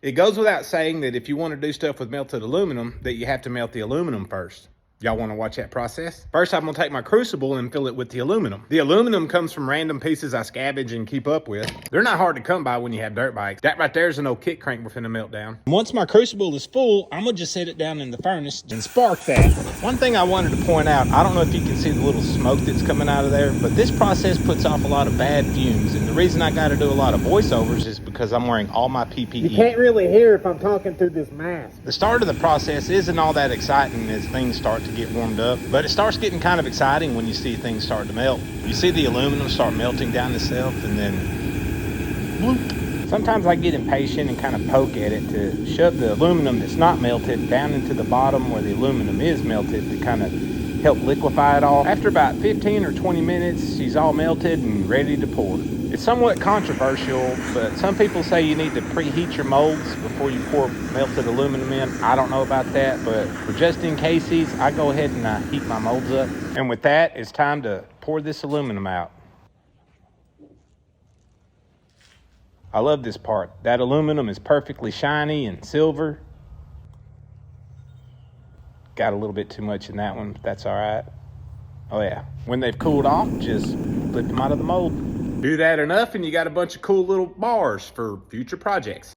It goes without saying that if you want to do stuff with melted aluminum, that you have to melt the aluminum first. Y'all want to watch that process? First, I'm going to take my crucible and fill it with the aluminum. The aluminum comes from random pieces I scavenge and keep up with. They're not hard to come by when you have dirt bikes. That right there is an old kit crank we're finna melt down. Once my crucible is full, I'm going to just set it down in the furnace and spark that. One thing I wanted to point out, I don't know if you can see the little smoke that's coming out of there, but this process puts off a lot of bad fumes. And the reason I got to do a lot of voiceovers is because I'm wearing all my PPE. You can't really hear if I'm talking through this mask. The start of the process isn't all that exciting as things start to get warmed up, but it starts getting kind of exciting when you see things start to melt. You see the aluminum start melting down itself, and then bloop. Sometimes I get impatient and kind of poke at it to shove the aluminum that's not melted down into the bottom where the aluminum is melted to kind of help liquefy it all. After about 15 or 20 minutes, she's all melted and ready to pour. It's somewhat controversial, but some people say you need to preheat your molds before you pour melted aluminum in. I don't know about that, but for just in cases, I go ahead and heat my molds up. And with that, it's time to pour this aluminum out. I love this part. That aluminum is perfectly shiny and silver. Got a little bit too much in that one, but that's all right. Oh yeah, when they've cooled off, just flip them out of the mold. Do that enough and you got a bunch of cool little bars for future projects.